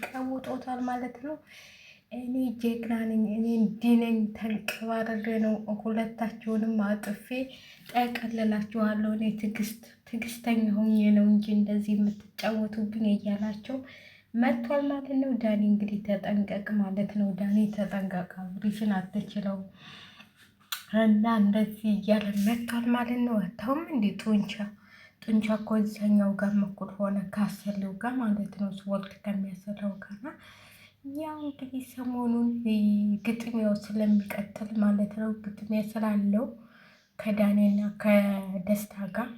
ቀውጦታል ማለት ነው። እኔ ጀግና ነኝ፣ እኔ እንዲህ ነኝ፣ ተንቀባረሬ ነው ሁለታችሁንም አጥፌ ጠቀልላችኋለሁ። እኔ ትዕግስተኛ ሆኜ ነው እንጂ እንደዚህ የምትጫወቱብኝ እያላቸው መጥቷል ማለት ነው። ዳኒ እንግዲህ ተጠንቀቅ ማለት ነው። ዳኒ ተጠንቀቅ፣ አብሪሽን አትችለው እና እንደዚህ እያለ መጥቷል ማለት ነው። አታውም እንዴ ጡንቻ እኮ እዛኛው ጋር መኩል ሆነ ካሰለው ጋር ማለት ነው። ወቅት ከሚያሰለው ጋር ያው እንግዲህ ሰሞኑን ግጥሚያው ስለሚቀጥል ማለት ነው። ግጥሚያ ስላለው ከዳኔና ከደስታ ጋር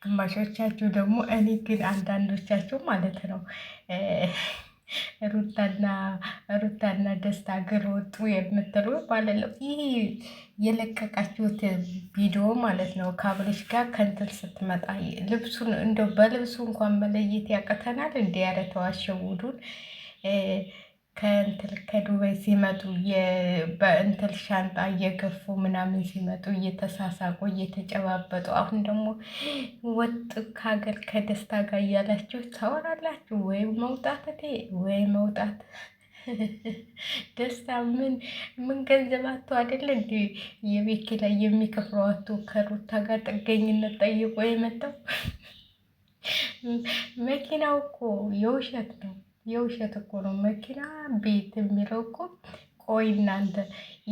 ግማሾቻችሁ ደግሞ እኔ ግን አንዳንዶቻችሁ ማለት ነው ሩታና ደስታ ሀገር ወጡ የምትሉ ማለት ነው። ይህ የለቀቃችሁት ቪዲዮ ማለት ነው ከአብርሽ ጋር ከንትል ስትመጣ ልብሱን እንደው በልብሱ እንኳን መለየት ያቅተናል። እንዲ ያለ ተዋሸውዱን ከእንትል ከዱባይ ሲመጡ በእንትል ሻንጣ እየገፉ ምናምን ሲመጡ እየተሳሳቁ እየተጨባበጡ፣ አሁን ደግሞ ወጥ ከሀገር ከደስታ ጋር እያላችሁ ታወራላችሁ። ወይ መውጣት ወይ መውጣት ደስታ ምን ገንዘብ አቶ አይደለ እንዲ የቤት ኪራይ የሚከፍለው አቶ ከሩታ ጋር ጥገኝነት ጠይቆ የመጣው መኪናው እኮ የውሸት ነው። የውሸት እኮ ነው መኪና ቤት የሚለው እኮ። ቆይ እናንተ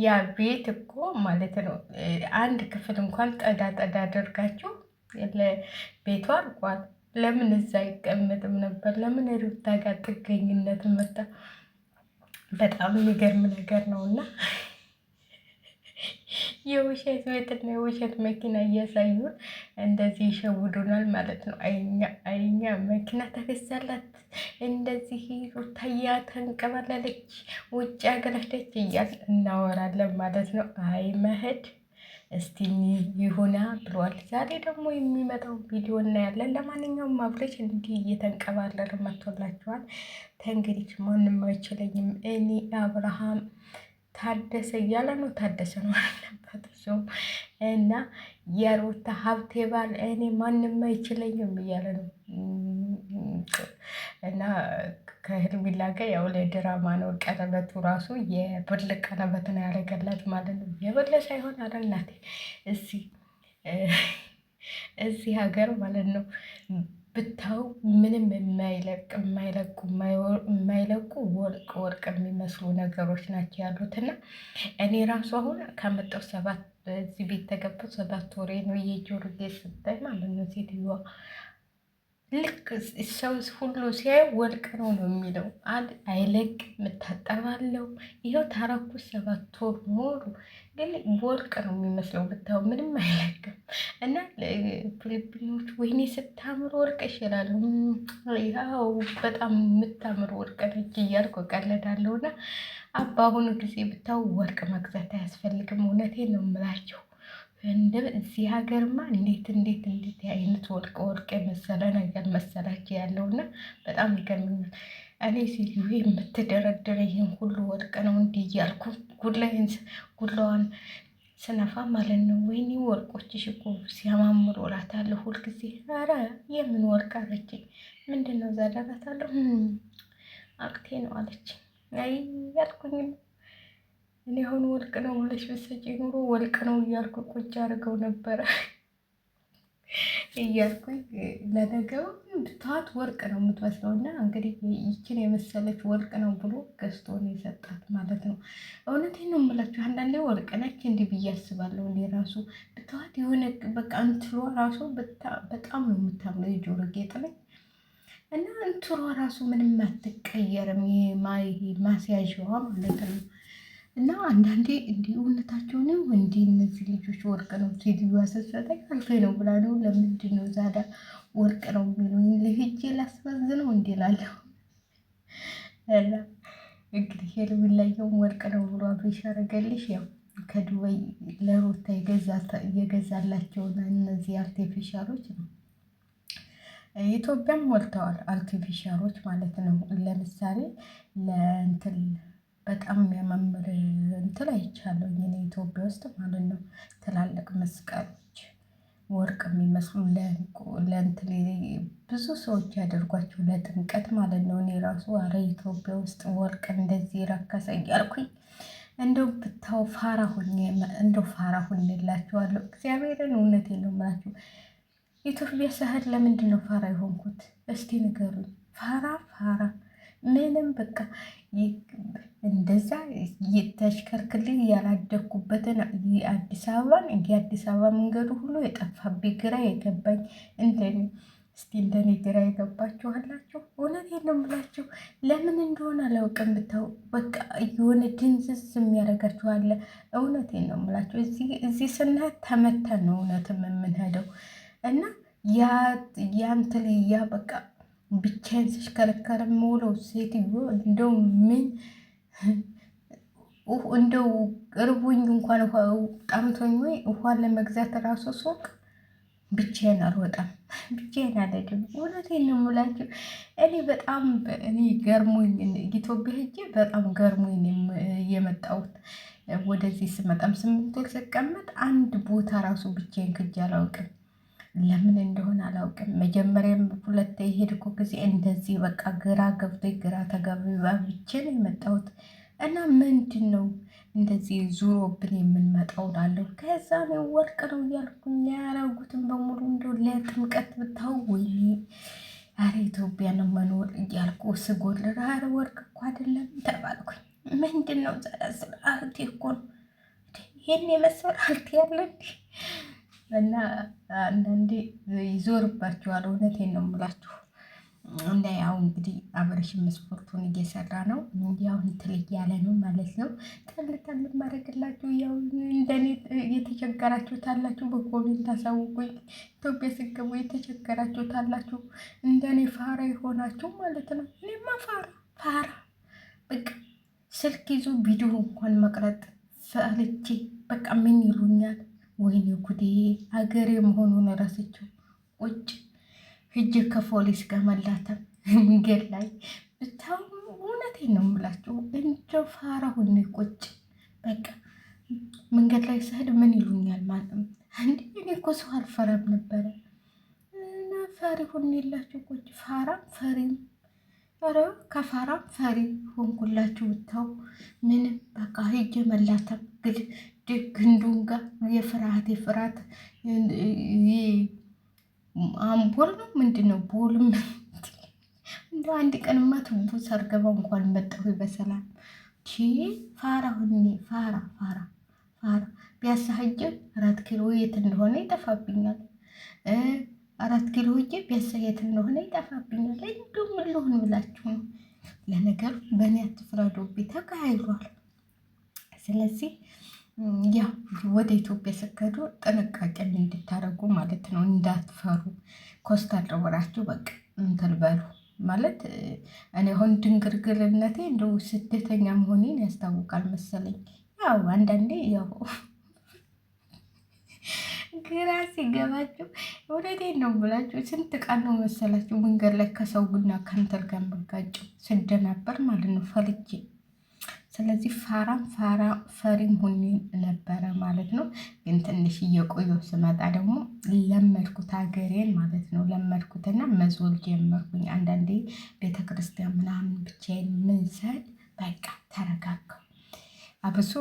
ያ ቤት እኮ ማለት ነው አንድ ክፍል እንኳን ጠዳ አድርጋችሁ ቤቱ አልቋል። ለምን እዛ አይቀመጥም ነበር? ለምን ሩታ ጋር ጥገኝነት መጣ? በጣም የሚገርም ነገር ነው። እና የውሸት ቤትና የውሸት መኪና እያሳዩን እንደዚህ ይሸውዱናል ማለት ነው። አይኛ መኪና ተገዛላት እንደዚህ ሩታያ ተንቀባለለች ውጭ ሀገራለች እያል እናወራለን ማለት ነው። አይ መሄድ እስቲ ይሁና ብሏል። ዛሬ ደግሞ የሚመጣው ቪዲዮ እናያለን። ለማንኛውም አብርሽ እንዲህ እየተንቀባለለ መጥቶላችኋል። ተንግዲህ ማንም አይችለኝም እኔ አብርሃም ታደሰ እያለ ነው። ታደሰ ነው አለበት እሱ እና የሩታ ሀብቴ ባል እኔ ማንም አይችለኝም እያለ ነው። እና ከሄርሜላ ጋር ያው ለድራማ ነው። ቀለበቱ ራሱ የብር ቀለበት ነው ያደረገላት ማለት ነው። የብር ሳይሆን አረ እናቴ እዚህ ሀገር ማለት ነው ብታው ምንም የማይለቁ ወርቅ የሚመስሉ ነገሮች ናቸው ያሉት። እና እኔ ራሱ አሁን ከመጣሁ እዚህ ቤት ተገባሁ 7 ወሬ ነው። የጆሮ ጌጥ ስታይ ማለት ነው ሴትዮዋ ልክ ሰው ሁሉ ሲያይ ወርቅ ነው የሚለው። አይለቅ ምታጠባለው። ይኸው ታረኩት 7 ወር ሞሩ፣ ግን ወርቅ ነው የሚመስለው ብታው ምንም አይለቅም። እና ፊሊፒኖች ወይኔ ስታምር ወርቅ ይችላሉ። ያው በጣም የምታምር ወርቅ ነች እያልኩ ቀለዳለሁ። እና በአሁኑ ጊዜ ብታው ወርቅ መግዛት አያስፈልግም። እውነቴን ነው የምላቸው። እዚህ ሀገርማ እንዴት አይነት ወርቅ የመሰለ ነገር መሰላቸው ያለውና በጣም ይገርምኛል። እኔ ሴትዮ የምትደረድረ ይህን ሁሉ ወርቅ ነው እንዲህ እያልኩ ጉላዋን ስነፋ ማለት ነው። ወይኔ ወርቆችሽ እኮ ሲያማምሩ እላታለሁ ሁልጊዜ። ኧረ የምን ወርቅ አለችኝ። ምንድን ነው ዛዳራታለሁ አቅቴ ነው አለች። አይ ያልኩኝ እኔ አሁን ወርቅ ነው ብለሽ ብትሰጪ ኑሮ ወርቅ ነው እያልኩ ቁጭ አድርገው ነበረ እያልኩኝ ለነገሩ ብታዋት ወርቅ ነው የምትመስለው። እና እንግዲህ ይችን የመሰለች ወርቅ ነው ብሎ ገዝቶ ነው የሰጣት ማለት ነው። እውነቴን ነው የምላችሁ። አንዳንዴ ወርቅ ነች እንዲህ ብዬ አስባለሁ። እኔ ራሱ ብታዋት የሆነ በቃ እንትሏ ራሱ በጣም ነው የምታምነው። የጆሮ ጌጥ ነች እና እንትሏ ራሱ ምንም አትቀየርም። ማስያዣዋ ማለት ነው። እና አንዳንዴ እንዲህ እውነታቸው ነው እንዲህ እነዚህ ልጆች ወርቅ ነው ሴትዮዋ ስትሰጠኝ አልፌ ነው ብላ ነው። ለምንድን ነው ዛዳ ወርቅ ነው የሚሉኝ? ለሄጄ ላስመዝነው እንዲህ እላለሁ። እና እንግዲህ ሄርሜላየውም ወርቅ ነው ብሎ አብሬሽ ያደረገልሽ ያው ከዱባይ ለሩታ የገዛላቸውን እነዚህ አርቴፊሻሎች ነው ኢትዮጵያም ሞልተዋል አርቲፊሻሎች ማለት ነው። ለምሳሌ ለእንትን በጣም የሚያማምር እንትን አይቻለሁ እኔ ኢትዮጵያ ውስጥ ማለት ነው። ትላልቅ መስቀሎች ወርቅ የሚመስሉ ለእንትን ብዙ ሰዎች ያደርጓቸው ለጥምቀት ማለት ነው። እኔ ራሱ አረ ኢትዮጵያ ውስጥ ወርቅ እንደዚህ ረከሰ እያልኩኝ እንደው ብታው ፋራ ሁኜ እንደው ፋራ ሁኜላችኋለሁ። እግዚአብሔርን እውነቴን ነው የምላችሁ። ኢትዮጵያ ስሄድ ለምንድን ነው ፋራ የሆንኩት? እስቲ ንገሩኝ። ፋራ ምንም በቃ እንደዛ ተሽከርክሬ ያላደግኩበትን አዲስ አበባን የአዲስ አበባ መንገዱ ሁሉ የጠፋብኝ ግራ የገባኝ እንደኔ እስቲ እንደኔ ግራ የገባችኋላችሁ? እውነቴን ነው የምላችሁ። ለምን እንደሆነ አላውቅም። ብታው በቃ የሆነ ድንዝዝ የሚያደርጋችሁ አለ። እውነቴን ነው የምላችሁ። እዚህ ስንሄድ ተመተን ነው እውነትም የምንሄደው እና ያንትል ያ በቃ ብቻዬን ስሽከረከር የምውለው ሴትዮ እንደው ምን እንደው እርቦኝ እንኳን ጠምቶኝ ወይ ውሃን ለመግዛት ራሱ ሱቅ ብቻዬን አልወጣም፣ ብቻዬን አልሄድም። እውነቴን ነው የምላችሁ። እኔ ገርሞኝ ኢትዮጵያ ሄጄ በጣም ገርሞኝ የመጣሁት። ወደዚህ ስመጣም 8 ወር ስቀመጥ አንድ ቦታ ራሱ ብቻዬን ክጄ አላውቅም። ለምን እንደሆነ አላውቅም። መጀመሪያም 2 የሄድኩ ጊዜ እንደዚህ በቃ ግራ ገብቶኝ ግራ ተጋብቼ ነው የመጣሁት። እና ምንድን ነው እንደዚህ ዙሮብን የምንመጣው ላለሁ ከዛ ነው ወርቅ ነው እያልኩኝ ያረጉትን በሙሉ እንደው ለጥምቀት ብታው ወይ አረ ኢትዮጵያ ነው መኖር እያልኩ ስጎልር አረ ወርቅ እኮ አይደለም ተባልኩኝ። ምንድን ነው ዘላስል አርቴ እኮ ነው ይሄን የመሰል አርቴ ያለ እና አንዳንዴ ይዞርባችኋል። እውነቴን ነው የምላችሁ። እና ያው እንግዲህ አብርሽም ስፖርቱን እየሰራ ነው። ያው እንትን እያለ ነው ማለት ነው። ጠልጠል ማድረግላችሁ ያው እንደኔ የተቸገራችሁት አላችሁ፣ በኮሜንት አሳውቁኝ። ኢትዮጵያ ስገቡ የተቸገራችሁት አላችሁ፣ እንደኔ ፋራ የሆናችሁ ማለት ነው። እኔማ ፋራ በቃ ስልክ ይዞ ቪዲዮ እንኳን መቅረጥ ፈርቼ በቃ ምን ይሉኛል? ወይኔ ጉዴ! አገሬ መሆኑን ረስቼው ቁጭ ሂጅ ከፖሊስ ጋር መላተም መንገድ ላይ ብታው። እውነቴን ነው የምላችሁ። እንደው ፋራ ሁኔ ቁጭ በቃ መንገድ ላይ ስሄድ ምን ይሉኛል ማለት ነው። እኔ እኮ ሰው አልፈራም ነበረ እና ፈሪ ሁኔላችሁ ቁጭ ፋራም ፈሪም። ኧረ ከፋራም ፈሪ ሆንኩላችሁ ብታው። ምንም በቃ ሂጅ መላተም ግንዱን ጋር የፍርሃት አምቦል ነው ምንድን ነው ቦልም እንደ አንድ ቀንማ ትቡ ሳርገባ እንኳን መጣሁ በሰላም። ፋራ ሁኔ ፋራ ቢያሳ ሂጅ 4 ኪሎ የት እንደሆነ ይጠፋብኛል። 4 ኪሎ ሂጅ ቢያሳ የት እንደሆነ ይጠፋብኛል። እንዲሁ ምን ልሆን ብላችሁ ነው? ለነገሩ በእኔ አትፍረዱብኝ፣ ተካሂዷል። ስለዚህ ያ ወደ ኢትዮጵያ ስከዱ ጥንቃቄ እንድታደርጉ ማለት ነው። እንዳትፈሩ፣ ኮስታር ወራችሁ በቃ እንትን በሉ ማለት። እኔ አሁን ድንግርግርነቴ እንደው ስደተኛ መሆኔን ያስታውቃል መሰለኝ። ያው አንዳንዴ ያው ግራ ሲገባችሁ እውነቴን ነው ብላችሁ ስንት ቀን ነው መሰላችሁ መንገድ ላይ ከሰው ግና ከንተል ጋር መጋጨው ስደናበር ማለት ነው ፈልጌ። ስለዚህ ፈሪም ሁኔ ነበረ ማለት ነው። ግን ትንሽ እየቆየሁ ስመጣ ደግሞ ለመድኩት ሀገሬን ማለት ነው። ለመድኩትና መዞር ጀመርኩኝ። አንዳንዴ ቤተክርስቲያን ምናምን ብቻዬን ምን ስል በቃ ተረጋጋሁ። አብሶ